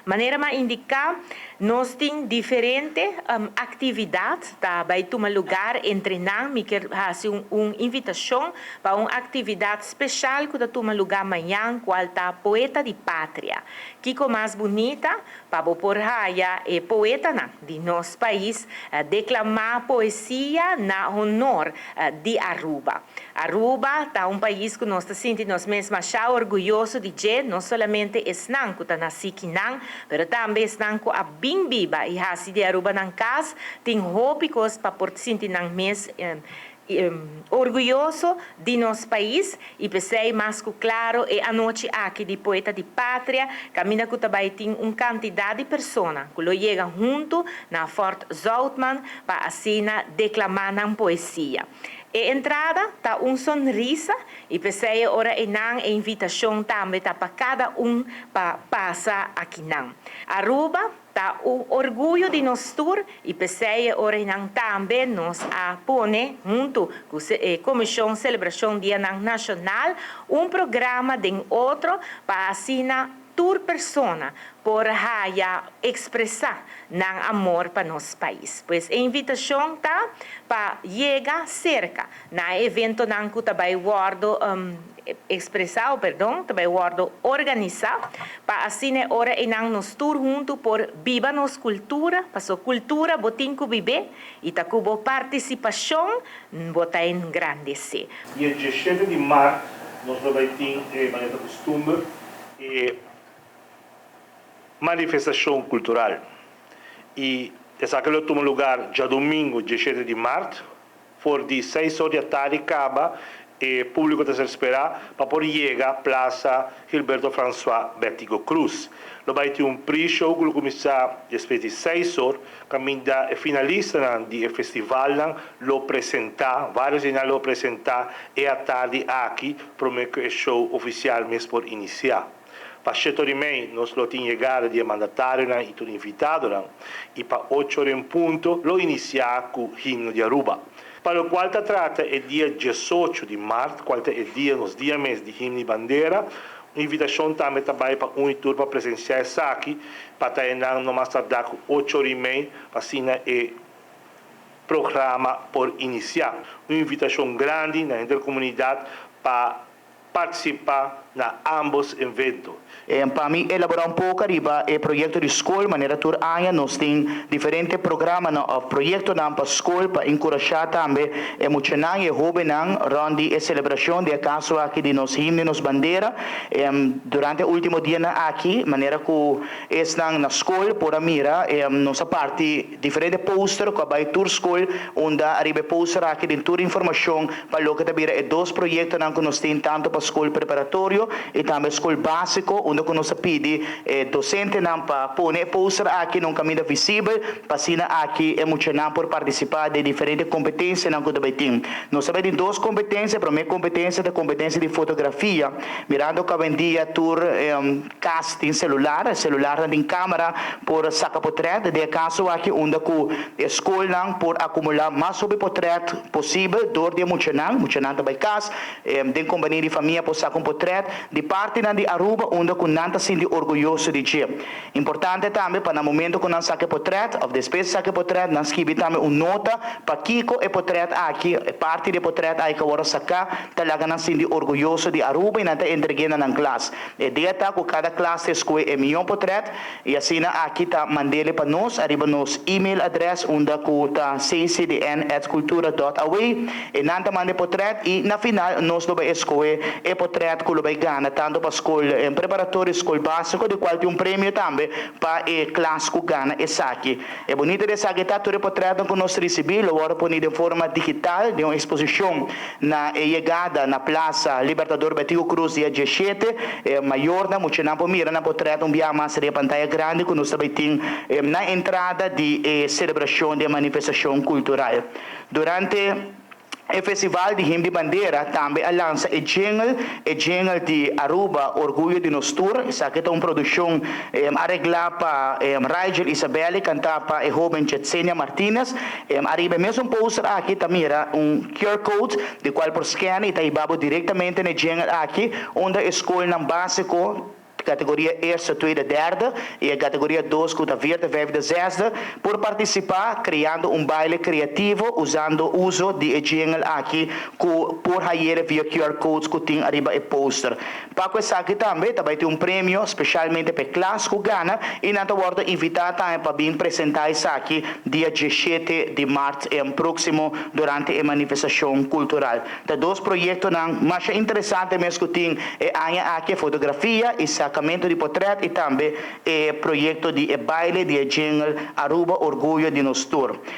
Maneira ma indicar, nós temos diferentes atividades, tá? Vai tomar lugar entre nós, me quer fazer uma invitação para uma atividade especial que toma lugar amanhã, qual tá Poeta de Pátria. Que mais bonita, para por raia é poeta de nosso país, declamar poesia na honor de Aruba. Aruba tá país que nós sentimos mesmo já orgulhoso de dizer, não somente esnan que tá nasci aqui não, mas também esnan que a bem viva e assim de Aruba na casa tem hópicos para por sentir não mesmo orgulhoso de nosso país e pensei mais que claro é a noite aqui de Poeta de Pátria caminha que também tem uma quantidade de pessoas que chegam junto na Fort Zoutman para assim declamar na poesia. A entrada está sonrisa e pensei ora a invitação também tá para cada para passar aqui não. Aruba tá o orgulho de nós tour e pensei ora também nós a pone junto com a Comissão Celebração Dia Nacional programa de outro para assinar tour persona por raya expressar não amor para nosso país. Pois a invitação tá para chegar cerca na evento não que também guardo expressar, perdão, também guardo organizar para assim ora e não nos tour junto por viva nos cultura, para sua cultura botin que viver e tá com participação bota em grandecer. Dia 17 de março nós vamos ter maneira costume manifestação cultural e essa que toma lugar já domingo 17 de março for de 6 horas da tarde acaba e público está a esperar para poder chegar à Praça Gilberto François Bético Cruz. Lo vai ter pre-show que começa depois de 6 horas, caminha finalista do festival lo apresentar, vários de lo apresentar e à tarde aqui promete que o show oficial mesmo por iniciar. Para 7 horas e meia, nós lo tínhamos chegado de mandatário e tudo invitado, e para 8 horas em ponto, lo iniciar com o hino de Aruba. Para o qual trata é dia 18 de março, qual é dia, nos dias mês de hino e bandeira, uma invitação também para um tour para presenciar isso aqui, para estar no mais tardar com 8 horas e meia, para assim programa por iniciar. Uma invitação grande na intercomunidade para participar na ambos eventos. Para mim, elaborar pouco arriba o projeto de escola, maneira tour año, nós temos diferentes programas, projetos para a escola, para encorajar também emocionar e jovem onde a celebração de acaso aqui de nos himnos, nos bandeira, durante o último dia aqui, maneira que estão na escola, por a mira, nossa parte, diferentes posters, que vai tour escola, onde arriba poster aqui de tour informação, para o que também é 2 projetos que nós temos tanto para a escola preparatório e também escola básico, onde nós pedimos docente para pôr poster aqui no caminho visível, para assim aqui emocionar por participar de diferentes competências que também temos. Nós sabemos 2 competências, a primeira competência é a competência de fotografia, mirando que vendia tour casting celular em câmera por saca portrait, de caso aqui onde a escola por acumular mais sobre portrait possível, dor de emocionar também caso, de companhia de família por saca portrait, de parte de Aruba, onde nanta sindi orgulhoso de dia. Importante também para no momento que nós saque portrait, ou depois saque portrait, nós escrevi também uma nota para Kiko e portrait aqui, parte de portrait aí que agora sacar, talaga nós sindi orgulhoso de Aruba e nós entreguei na classe. E dia tá com cada classe escolhe milhão portrait e assim aqui tá mandele para nós, arriba nos email address onde tá ccdn@cultura.away e nanta mande portrait e na final nós do vai escolher e portrait que vai ganhar tanto para escola preparatório, escola básico, de qual tem prêmio também para a classe que ganha esse aqui. É bonito de saber que todo o portrait que nós recebemos, agora põe de forma digital, de uma exposição na chegada na Praça Libertador Bético Cruz, dia 17, maior, muito não mira na portrait, via mais de pantalla grande, que nós também tem na entrada de celebração de manifestação cultural. Durante o Festival de Hymn de Bandeira também lança o jingle de Aruba, Orgulho de Nos Tour. Essa aqui é uma produção arreglada para Rigel Isabelle, cantada para a jovem Chetsenia Martinez. Arriba mesmo poster aqui também QR Code, de qual por scan e está diretamente no jingle aqui, onde a escola básico categoria eerste, tweede, derde e a categoria 2, kuta vierde, vijfde, zesde, por participar criando um baile criativo usando uso de jingle aqui por hayere via QR codes que tem arriba e poster. Para essa aqui também vai ter um prêmio especialmente para classe que gana e na volta invitar também para vir apresentar isso aqui dia 17 de março em próximo durante a manifestação cultural. Tá dois projetos mais interessantes mesmo que tem aqui fotografia e sacamento de portrait e também projeto de baile de jingle Aruba Orgulho de Nostur.